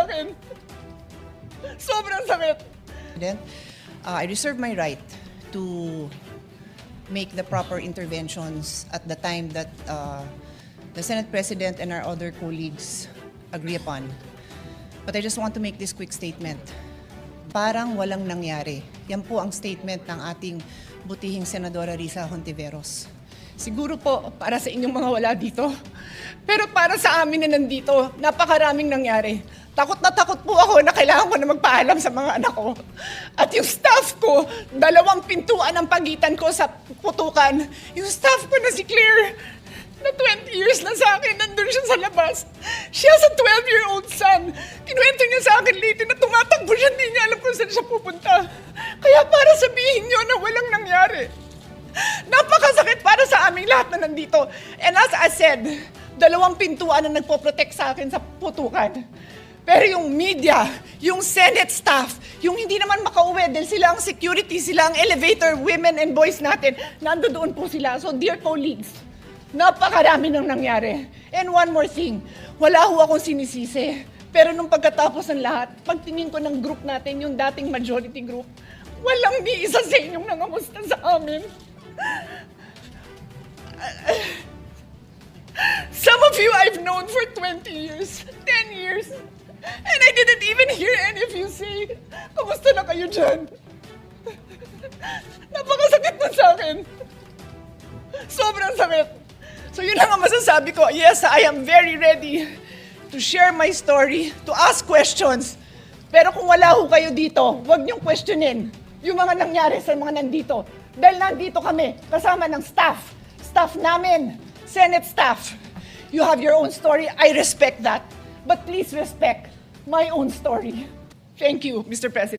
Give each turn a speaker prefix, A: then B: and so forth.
A: sa akin. Sobrang sakit.
B: I reserve my right to make the proper interventions at the time that the Senate President and our other colleagues agree upon. But I just want to make this quick statement. Parang walang nangyari. Yan po ang statement ng ating butihing Senadora Risa Hontiveros.
A: Siguro po para sa inyong mga wala dito. Pero para sa amin na nandito, napakaraming nangyari. Takot na takot po ako na kailangan ko na magpaalam sa mga anak ko. At yung staff ko, 2 pintuan ang pagitan ko sa putukan. Yung staff ko na si Claire, na 20 years na sa akin, nandun siya sa labas. She has a 12-year-old son. Kinuwento niya sa akin lately na tumatakbo siya, hindi niya alam kung saan siya pupunta. Kaya para sabihin niyo na walang nangyari. Napakasakit para sa aming lahat na nandito. And as I said, 2 pintuan na nagpo-protect sa akin sa putukan. Pero yung media, yung Senate staff, yung hindi naman makauwi dahil sila ang security, sila ang elevator women and boys natin, nandoon po sila. So dear colleagues, napakarami nang nangyari. And one more thing, wala ho akong sinisisi. Pero nung pagkatapos ng lahat, pagtingin ko ng group natin, yung dating majority group, walang ni isa sa inyong nangamusta sa amin. Some of you I've known for 20 years, 10 years, and I didn't even hear any of you say, kamusta na kayo dyan? Napakasakit mo sa akin. Sobrang sakit. So yun lang ang masasabi ko. Yes, I am very ready to share my story, to ask questions. Pero kung wala ho kayo dito, huwag niyong questionin yung mga nangyari sa mga nandito. Dahil nandito kami, kasama ng staff namin, Senate staff. You have your own story. I respect that. But please respect my own story. Thank you, Mr. President.